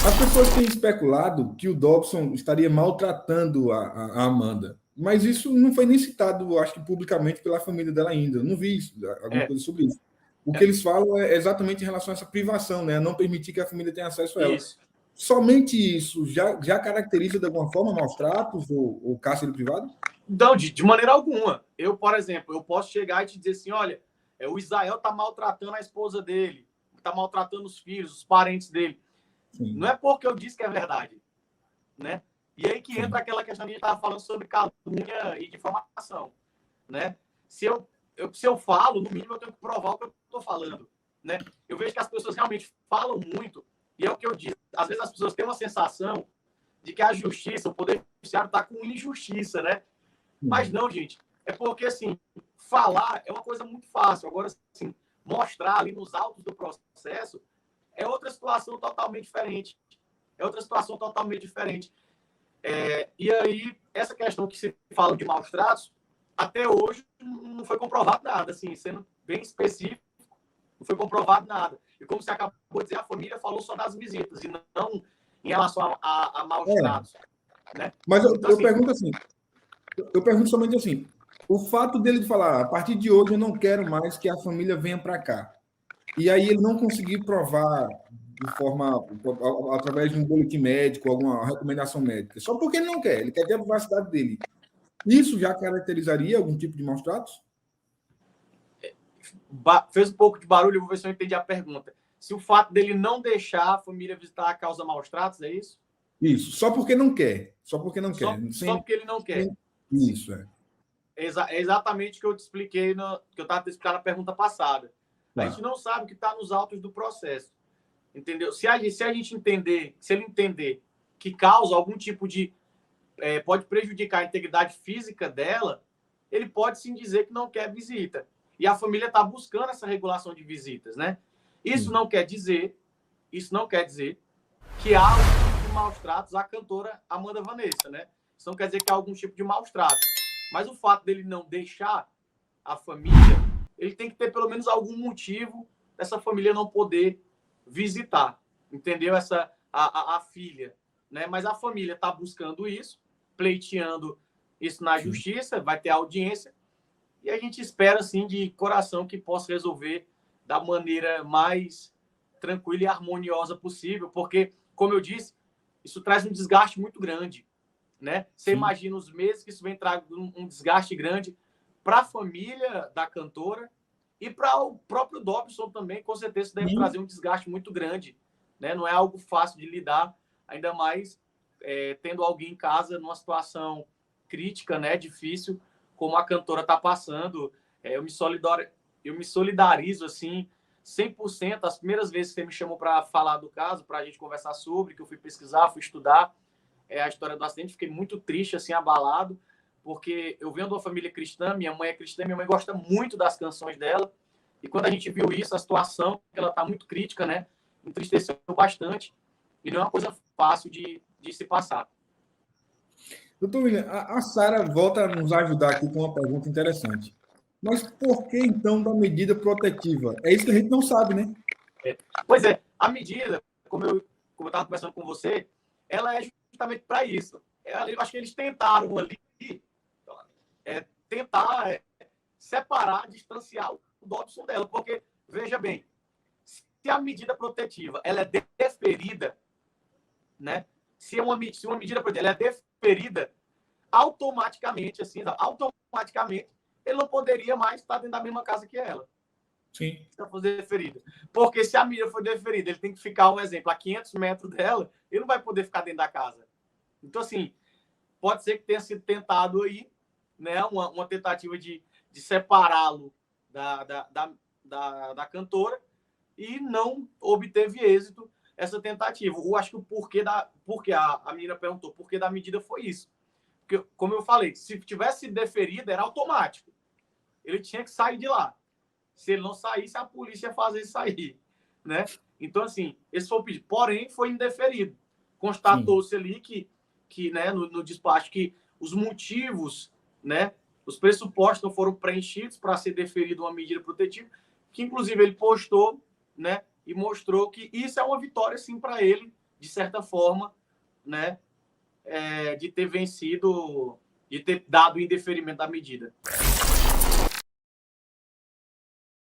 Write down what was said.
As pessoas têm especulado que o Dobson estaria maltratando a Amanda, mas isso não foi nem citado, acho que publicamente, pela família dela ainda. Eu não vi isso, alguma É, coisa sobre isso. O que é, eles falam é exatamente em relação a essa privação, né? Não permitir que a família tenha acesso a ela. isso. Somente isso já caracteriza de alguma forma maus tratos ou cárcere privado? Não, de maneira alguma. Eu, por exemplo, eu posso chegar e te dizer assim, olha, o Israel está maltratando a esposa dele, está maltratando os filhos, os parentes dele. Não Sim, é porque eu disse que é verdade, né? E aí que entra sim. aquela questão que a gente estava falando sobre calúnia e difamação, né? Se eu falo, no mínimo eu tenho que provar o que eu estou falando, né? Eu vejo que as pessoas realmente falam muito, e é o que eu disse. Às vezes as pessoas têm uma sensação de que a justiça, o poder judiciário está com injustiça, né? Mas Sim. não, gente. É porque, assim, falar é uma coisa muito fácil. Agora, assim, mostrar ali nos autos do processo é outra situação totalmente diferente. É outra situação totalmente diferente. E aí, essa questão que se fala de maus tratos, até hoje não foi comprovado nada, assim, sendo bem específico, não foi comprovado nada. E como você acabou de dizer, a família falou só das visitas e não em relação a maus É, tratos, né? mas Então, assim, eu pergunto somente assim, o fato dele falar, a partir de hoje eu não quero mais que a família venha para cá. E aí ele não conseguir provar de forma através de um boletim médico, alguma recomendação médica, só porque ele quer ter a privacidade dele. Isso já caracterizaria algum tipo de maus tratos? fez um pouco de barulho, eu vou ver se eu entendi a pergunta. Se o fato dele não deixar a família visitar a causa maus tratos, é isso? Isso, só porque não quer, só porque não quer, Só porque ele não quer. isso é. É exatamente o que eu te expliquei, que eu estava te explicando na pergunta passada. A gente Tá. não sabe o que está nos autos do processo. Entendeu? Se entender, se ele entender que causa algum tipo de. Pode prejudicar a integridade física dela, ele pode sim dizer que não quer visita. E a família está buscando essa regulação de visitas, né? Isso Sim. não quer dizer, isso não quer dizer que há algum tipo de maus tratos à cantora Amanda Vanessa, né? Isso não quer dizer que há algum tipo de maus tratos. Mas o fato dele não deixar a família, ele tem que ter pelo menos algum motivo dessa família não poder visitar, entendeu? A filha, né? Mas a família está buscando isso, pleiteando isso na Sim. justiça, vai ter audiência, e a gente espera, assim, de coração que possa resolver da maneira mais tranquila e harmoniosa possível, porque, como eu disse, isso traz um desgaste muito grande, né? Você Sim. imagina os meses que isso vem trazer um desgaste grande para a família da cantora e para o próprio Dobson também, com certeza deve trazer Sim. um desgaste muito grande, né? Não é algo fácil de lidar, ainda mais tendo alguém em casa numa situação crítica, né? Difícil, como a cantora está passando. Eu me solidarizo assim 100%. As primeiras vezes que você me chamou para falar do caso, para a gente conversar sobre, que eu fui pesquisar, fui estudar a história do acidente, fiquei muito triste, assim, abalado, porque eu venho de uma família cristã, minha mãe é cristã, minha mãe gosta muito das canções dela, e quando a gente viu isso, a situação, ela está muito crítica, né? Entristeceu bastante, e não é uma coisa fácil de se passar. Doutor William, a Sara volta a nos ajudar aqui com uma pergunta interessante. Mas por que então da medida protetiva? É isso que a gente não sabe, né? Pois é, a medida, como eu estava conversando com você, ela é justamente para isso. Eu acho que eles tentaram ali tentar separar, distanciar o Dobson dela, porque, veja bem, se a medida protetiva ela é deferida, né? Se uma medida protetiva ela é deferida, automaticamente, assim, automaticamente, ele não poderia mais estar dentro da mesma casa que ela. Sim. Se ela for deferida. Porque se a medida for deferida, ele tem que ficar, um exemplo, a 500 metros dela, ele não vai poder ficar dentro da casa. Então, assim, pode ser que tenha sido tentado aí, né, uma tentativa de separá-lo da cantora e não obteve êxito essa tentativa. Eu acho que porque a menina perguntou por que da medida foi isso. Porque, como eu falei, se tivesse sido deferido, era automático. Ele tinha que sair de lá. Se ele não saísse, a polícia ia fazer sair, né? Então, assim, esse foi o pedido. Porém, foi indeferido. Sim. Constatou-se ali que né, no despacho, que os motivos, né, os pressupostos não foram preenchidos para ser deferida uma medida protetiva, que inclusive ele postou, né, e mostrou que isso é uma vitória, sim, para ele, de certa forma, né, de ter vencido, de ter dado o indeferimento da medida.